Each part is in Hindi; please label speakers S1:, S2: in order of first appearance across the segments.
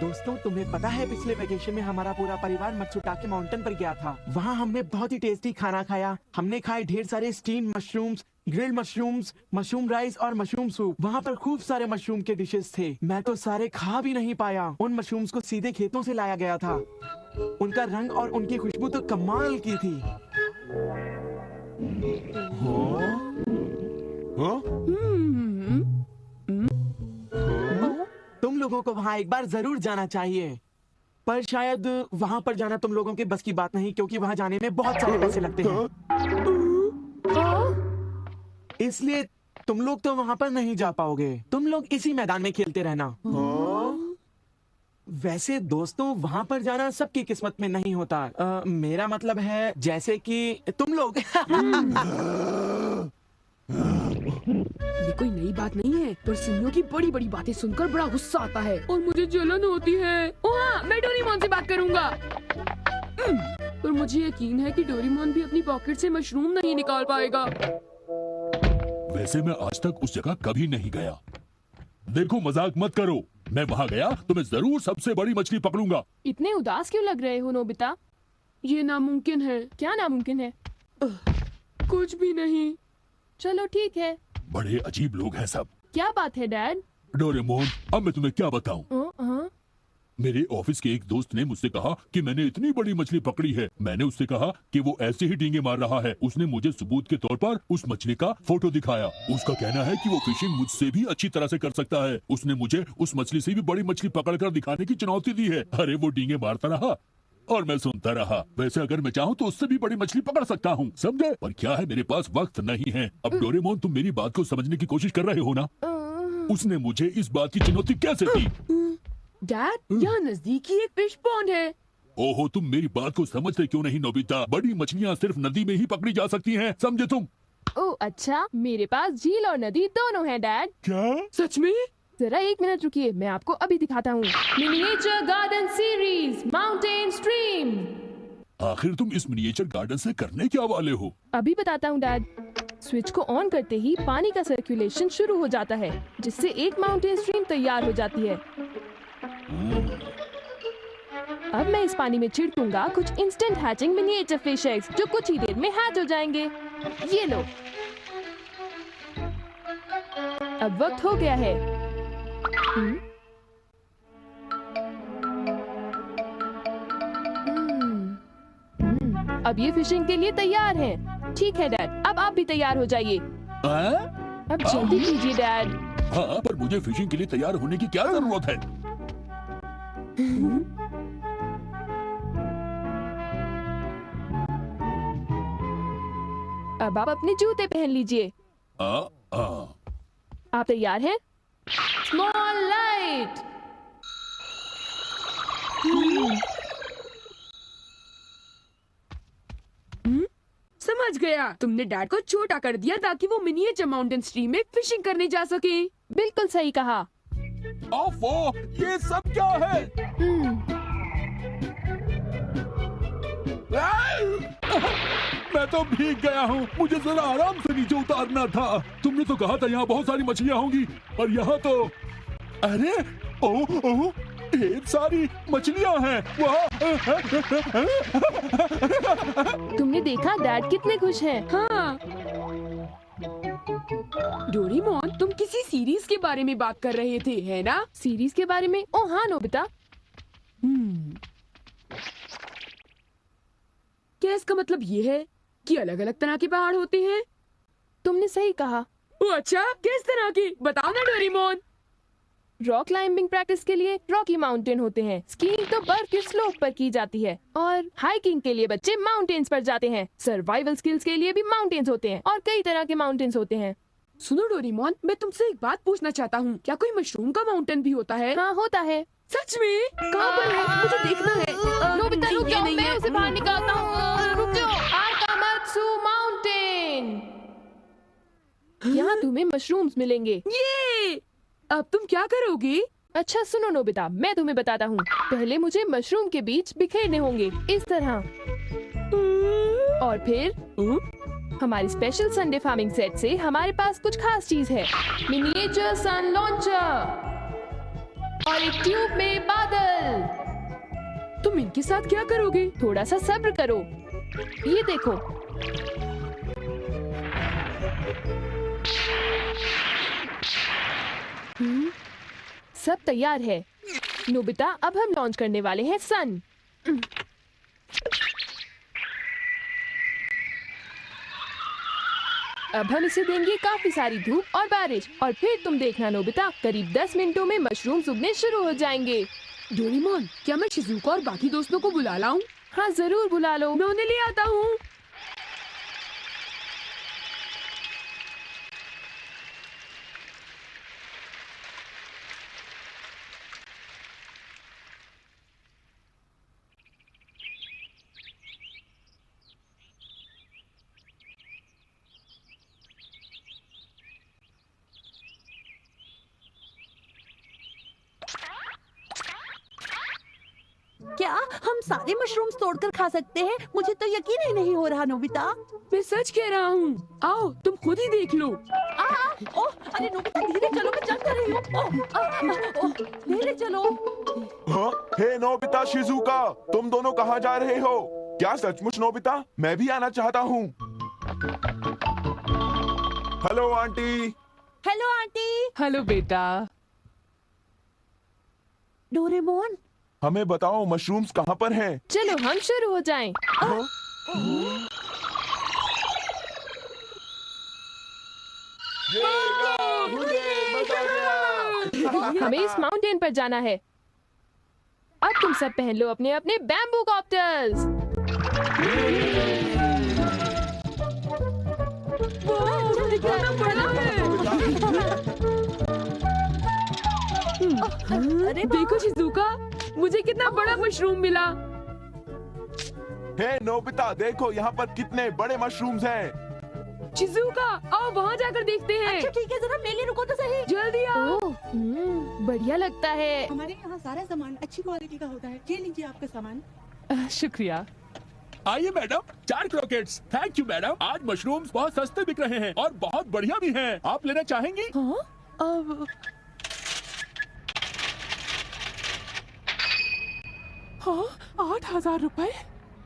S1: दोस्तों, तुम्हें पता है पिछले वेकेशन में हमारा पूरा परिवार मत्सुटाके माउंटेन पर गया था। वहाँ हमने बहुत ही टेस्टी खाना खाया। हमने खाए ढेर सारे steam mushrooms, grilled mushrooms, mushroom rice और मशरूम सूप। वहाँ पर खूब सारे मशरूम के डिशेस थे। मैं तो सारे खा भी नहीं पाया। उन मशरूम्स को सीधे खेतों से लाया गया था। उनका रंग और उनकी खुशबू तो कमाल की थी। तुम लोगों को वहाँ एक बार जरूर जाना चाहिए, पर शायद वहाँ पर जाना तुम लोगों के बस की बात नहीं, क्योंकि वहाँ जाने में बहुत सारे पैसे लगते हैं। इसलिए तुम लोग तो वहाँ पर नहीं जा पाओगे। तुम लोग इसी मैदान में खेलते रहना। वैसे दोस्तों, वहाँ पर जाना सबकी किस्मत में नहीं होता। मेरा मतलब है जैसे कि तुम लोग।
S2: ये कोई नई बात नहीं है, पर सुनियो की बड़ी बड़ी बातें सुनकर बड़ा गुस्सा आता है और मुझे जलन होती है। ओह हाँ, मैं डोरेमोन से बात करूंगा। पर मुझे यकीन है कि डोरेमोन भी अपनी पॉकेट से मशरूम नहीं निकाल पाएगा।
S3: वैसे मैं आज तक उस जगह कभी नहीं गया। देखो, मजाक मत करो। मैं वहाँ गया तो मैं जरूर सबसे बड़ी मछली पकड़ूंगा।
S2: इतने उदास क्यों लग रहे हो नोबिता? ये नामुमकिन है। क्या नामुमकिन है? कुछ भी नहीं। चलो ठीक है।
S3: बड़े अजीब लोग हैं सब।
S2: क्या बात है डैड?
S3: डोरेमोन, अब मैं तुम्हें क्या बताऊं? मेरे ऑफिस के एक दोस्त ने मुझसे कहा कि मैंने इतनी बड़ी मछली पकड़ी है। मैंने उससे कहा कि वो ऐसे ही डींगे मार रहा है। उसने मुझे सबूत के तौर पर उस मछली का फोटो दिखाया। उसका कहना है कि वो फिशिंग मुझसे भी अच्छी तरह से कर सकता है। उसने मुझे उस मछली से भी बड़ी मछली पकड़कर दिखाने की चुनौती दी है। अरे वो डींगे मारता रहा और मैं सुनता रहा। वैसे अगर मैं चाहूँ तो उससे भी बड़ी मछली पकड़ सकता हूँ, समझे? पर क्या है, मेरे पास वक्त नहीं है। अब डोरेमोन, तुम मेरी बात को समझने की कोशिश कर रहे हो ना? उसने मुझे इस बात की चुनौती कैसे दी?
S2: डैड, यहाँ नजदीक ही एक फिश पॉन्ड है।
S3: ओहो, तुम मेरी बात को समझते क्यों नहीं नोबिता? बड़ी मछलियाँ सिर्फ नदी में ही पकड़ी जा सकती हैं, समझे तुम?
S2: ओह अच्छा, मेरे पास झील और नदी दोनों हैं डैड।
S3: क्या?
S2: सच में? जरा एक मिनट रुकिए, मैं आपको अभी दिखाता हूँ। Miniature garden series mountain stream.
S3: आखिर तुम इस मिनिएचर गार्डन से करने क्या वाले हो?
S2: अभी बताता हूँ डैड। स्विच को ऑन करते ही पानी का सर्कुलेशन शुरू हो जाता है, जिससे एक माउंटेन स्ट्रीम तैयार हो जाती है। अब मैं इस पानी में छिड़कूंगा कुछ instant hatching miniature fish eggs, जो कुछ ही देर में हैच हो जाएंगे। ये लो। अब वक्त हो गया है। अब ये फिशिंग के लिए तैयार हैं। ठीक है डैड, अब आप भी तैयार हो जाइए। अब जल्दी कीजिए डैड।
S3: हाँ, पर मुझे फिशिंग के लिए तैयार होने की क्या जरूरत है?
S2: अब आप अपने जूते पहन लीजिए। आप तैयार हैं? Small light. समझ गया, तुमने डैड को छोटा कर दिया ताकि वो मिनिएचर माउंटेन स्ट्रीम में फिशिंग करने जा सके। बिल्कुल सही कहा।
S3: ओफो, ये सब क्या है? मैं तो भीग गया हूँ। मुझे जरा आराम से नीचे उतारना था। तुमने तो कहा था यहाँ बहुत सारी मछलियाँ होंगी, और यहाँ तो अरे ओह, ढेर सारी मछलियाँ हैं।
S2: तुमने देखा डैड कितने खुश हैं? हाँ। डोरेमोन, तुम किसी सीरीज के बारे में बात कर रहे थे, है ना? सीरीज के बारे में? ओह हाँ नोबिता। क्या इसका मतलब ये है कि अलग अलग तरह के पहाड़ होते हैं? तुमने सही कहा। ओह अच्छा, किस तरह की? बताओ ना डोरेमोन। रॉक क्लाइंबिंग प्रैक्टिस के लिए रॉकी माउंटेन होते हैं। स्कीइंग तो बर्फ की स्लोप पर की जाती है, और हाइकिंग के लिए बच्चे माउंटेन्स पर जाते हैं। सर्वाइवल स्किल्स के लिए भी माउंटेन्स होते हैं, और कई तरह के माउंटेन्स होते हैं। सुनो डोरेमोन, मैं तुमसे एक बात पूछना चाहता हूँ। क्या कोई मशरूम का माउंटेन भी होता है? हाँ होता है। सच में? कहाँ पर है? मुझे देखना है। नोबिता रुक जाओ, मैं उसे बाहर निकालता हूँ। रुक जाओ। आकामात्सु माउंटेन। यहाँ तुम्हें मशरूम्स मिलेंगे। ये अब तुम क्या करोगे? अच्छा सुनो नोबिता, मैं तुम्हें बताता हूँ। पहले मुझे मशरूम के बीज बिखेरने होंगे, इस तरह। और फिर हमारे स्पेशल संडे फार्मिंग सेट से हमारे पास कुछ खास चीज है। मिनिएचर सन लॉन्चर और एक ट्यूब में बादल। तुम इनके साथ क्या करोगे? थोड़ा सा सब्र करो। ये देखो। सब तैयार है। नोबिता, अब हम लॉन्च करने वाले हैं सन। अब हम इसे देंगे काफी सारी धूप और बारिश, और फिर तुम देखना नोबिता, करीब 10 मिनटों में मशरूम्स उगने शुरू हो जाएंगे।
S4: डोरेमोन, क्या मैं शिजुका और बाकी दोस्तों को बुला लाऊं?
S2: हाँ जरूर बुला लो,
S4: मैं उन्हें ले आता हूँ।
S5: क्या हम सारे मशरूम्स तोड़कर खा सकते हैं? मुझे तो यकीन ही नहीं हो रहा नोबिता।
S4: मैं सच कह रहा हूँ। आओ तुम खुद ही देख लो।
S5: ओह, अरे नोबिता धीरे चलो, मैं चल रही हूँ। धीरे चलो।
S6: हाँ? हे नोबिता, शिजुका, तुम दोनों कहाँ जा रहे हो? क्या सचमुच नोबिता? मैं भी आना चाहता हूँ। Hello aunty.
S5: Hello aunty.
S4: Hello बेटा।
S5: डोरेमोन,
S6: हमें बताओ मशरूम्स कहाँ पर हैं?
S2: चलो हम शुरू हो जाएं।
S6: हाँ?
S2: हमें इस माउंटेन पर जाना है। अब तुम सब पहन लो अपने अपने बैम्बू कॉप्टर्स।
S5: अरे
S4: देखो शिजुका, मुझे कितना बड़ा मशरूम मिला।
S6: हे नोबिता, देखो यहाँ पर कितने बड़े मशरूम्स हैं।
S4: शिजुका, आओ वहाँ जाकर देखते हैं।
S5: अच्छा ठीक है, जरा मेरे लिए रुको तो सही।
S4: जल्दी आओ।
S2: बढ़िया लगता है।
S7: हमारे यहाँ सारा सामान अच्छी क्वालिटी का होता है। ये लीजिए आपका सामान।
S4: शुक्रिया।
S3: आइए madam, 4 croquettes. Thank you madam. आज मशरूम्स बहुत सस्ते बिक रहे हैं और बहुत बढ़िया भी हैं। आप लेना चाहेंगी?
S4: हाँ? अब हाँ, 8,000 रुपए।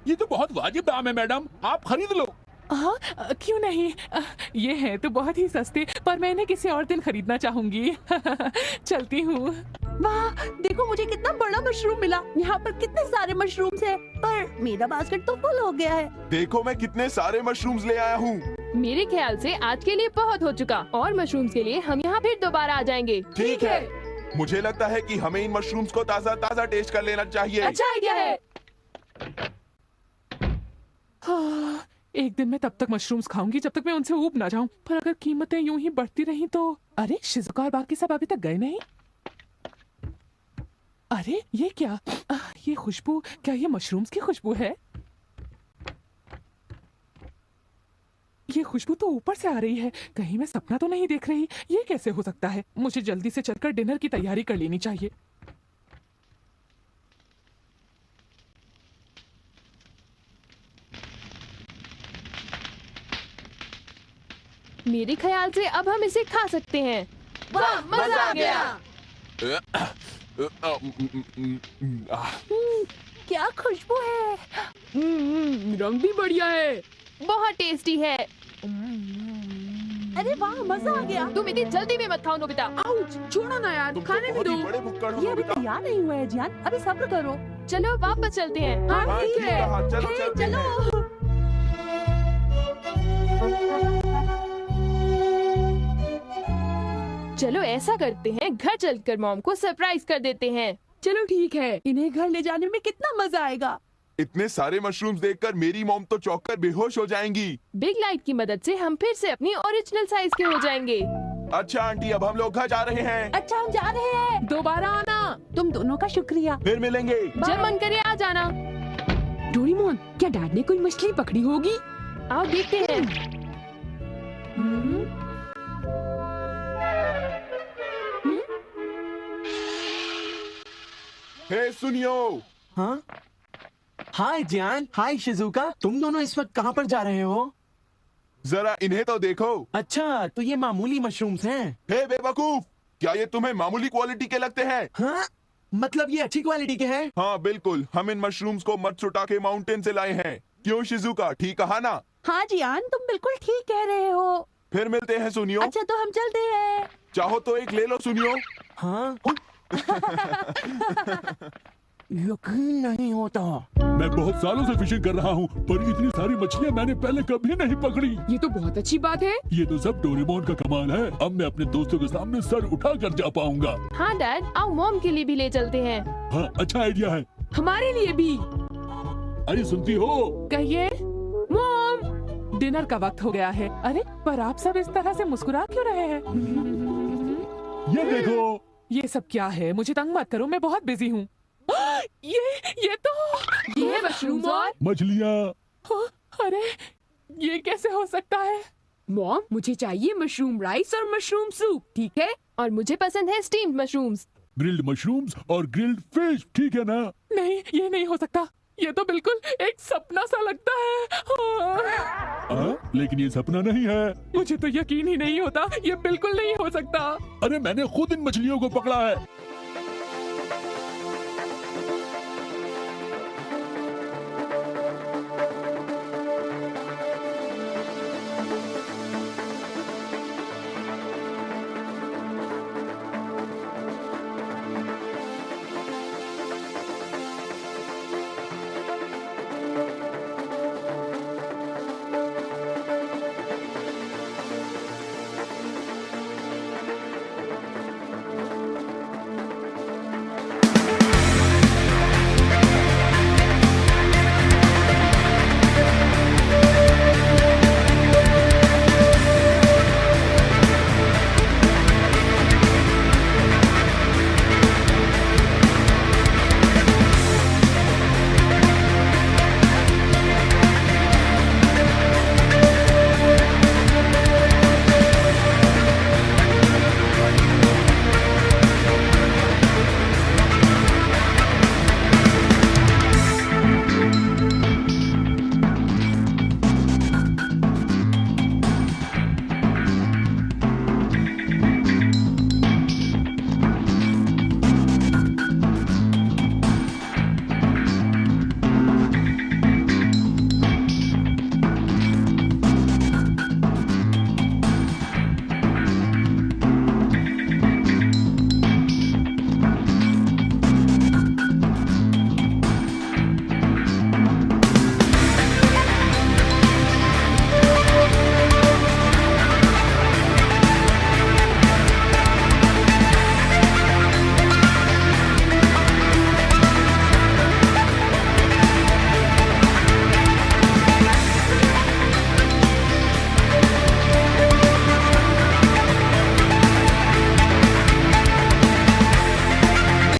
S3: ये तो बहुत वाजिब दाम है मैडम, आप खरीद लो।
S4: हाँ, क्यों नहीं। ये है तो बहुत ही सस्ते, पर मैं इन्हें किसी और दिन खरीदना चाहूंगी। चलती हूँ।
S5: वाह, देखो मुझे कितना बड़ा मशरूम मिला। यहाँ पर कितने सारे मशरूम्स हैं, पर मेरा बास्केट तो फुल हो गया है।
S6: देखो मैं कितने सारे मशरूम्स ले आया हूँ।
S2: मेरे ख्याल से आज के लिए बहुत हो चुका, और मशरूम्स के लिए हम यहाँ फिर दोबारा आ जाएंगे।
S6: ठीक है। मुझे लगता है कि हमें इन मशरूम्स को ताज़ा ताज़ा टेस्ट कर लेना चाहिए।
S2: अच्छा आइडिया है।
S4: हाँ, एक दिन मैं तब तक मशरूम्स खाऊंगी जब तक मैं उनसे ऊब ना जाऊं। पर अगर कीमतें यूं ही बढ़ती रहीं तो। अरे शिजुका और बाकी सब अभी तक गए नहीं। अरे ये क्या? ये खुशबू, क्या ये मशरूम्स की खुशबू है? ये खुशबू तो ऊपर से आ रही है। कहीं मैं सपना तो नहीं देख रही? ये कैसे हो सकता है? मुझे जल्दी से चलकर डिनर की तैयारी कर लेनी चाहिए।
S2: मेरे ख्याल से अब हम इसे खा सकते हैं। वाह, मजा आ गया।
S5: क्या खुशबू है।
S4: रंग भी बढ़िया है।
S2: बहुत टेस्टी है।
S5: अरे वाह, मजा आ गया।
S2: तुम इतनी जल्दी में मत खाओ नोबिता।
S4: आउच, छोड़ो ना यार,
S6: तुम तो
S4: खाने भी
S6: बहुत ही
S4: दो।
S6: बड़े भुक्कड़ हो
S5: ये अभी
S6: नोबिता।
S5: तैयार नहीं हुआ है जियान, अभी सब्र करो।
S2: चलो वापस चलते हैं।
S6: हाँ, ठीक है। चलो
S5: हे,
S6: चलते हैं।
S5: चलो।
S2: चलो ऐसा करते हैं, घर चलकर मॉम को सरप्राइज कर देते हैं।
S4: चलो ठीक है।
S5: इन्हें घर ले जाने में कितना मजा आएगा।
S6: इतने सारे मशरूम्स देखकर मेरी मॉम तो चौंक कर बेहोश हो जाएंगी।
S2: बिग लाइट की मदद से हम फिर से अपनी ओरिजिनल साइज के हो जाएंगे।
S6: अच्छा आंटी, अब हम लोग घर जा रहे हैं।
S5: अच्छा हम जा रहे हैं।
S4: दोबारा आना।
S5: तुम दोनों का शुक्रिया।
S6: फिर मिलेंगे।
S2: जब मन करे आ जाना।
S4: डोरेमोन, क्या डैड ने कोई मछली पकड़ी होगी?
S2: आओ देखते हैं।
S6: हे सुनियो।
S1: हाँ, हाय जियान, हाय शिजुका, तुम दोनों इस वक्त कहाँ पर जा रहे हो?
S6: जरा इन्हें तो देखो।
S1: अच्छा, तो ये मामूली मशरूम्स हैं।
S6: हे बेवकूफ, क्या ये तुम्हें मामूली क्वालिटी के लगते हैं?
S1: हाँ, मतलब ये अच्छी क्वालिटी के हैं?
S6: हाँ बिल्कुल, हम इन मशरूम्स को मत्सुटाके माउंटेन से लाए हैं। क्यों शिजुका, ठीक कहा ना?
S5: हाँ जियान, तुम बिल्कुल ठीक कह रहे हो।
S6: फिर मिलते हैं सुनियो।
S5: अच्छा तो हम चलते हैं।
S6: चाहो तो एक ले लो सुनियो।
S1: हाँ। यकीन नहीं होता।
S3: मैं बहुत सालों से फिशिंग कर रहा हूँ, पर इतनी सारी मछलियाँ मैंने पहले कभी नहीं पकड़ी।
S2: ये तो बहुत अच्छी बात है।
S3: ये तो सब डोरेमोन का कमाल है। अब मैं अपने दोस्तों के सामने सर उठा कर जा पाऊंगा।
S2: हाँ डैड, आओ मॉम के लिए भी ले चलते हैं।
S3: हाँ, अच्छा आइडिया है।
S2: हमारे लिए भी।
S3: अरे सुनती हो?
S4: कहिए।
S2: मॉम,
S4: डिनर का वक्त हो गया है। अरे पर आप सब इस तरह से मुस्कुरा क्यों रहे हैं?
S3: ये देखो।
S4: ये सब क्या है? मुझे तंग मत करो, मैं बहुत बिजी हूँ। ये तो
S2: ये है मशरूम और
S3: मछलियाँ।
S4: अरे ये कैसे हो सकता है?
S2: मॉम, मुझे चाहिए मशरूम राइस और मशरूम सूप, ठीक है? और मुझे पसंद है स्टीम्ड मशरूम्स।
S3: ग्रिल्ड मशरूम्स और ग्रिल्ड फिश, ठीक है ना?
S4: नहीं, ये नहीं हो सकता। ये तो बिल्कुल एक सपना सा लगता है।
S3: लेकिन ये सपना नहीं है।
S4: मुझे तो यकीन ही नहीं होता, ये बिल्कुल नहीं हो सकता।
S3: अरे मैंने खुद इन मछलियों को पकड़ा है।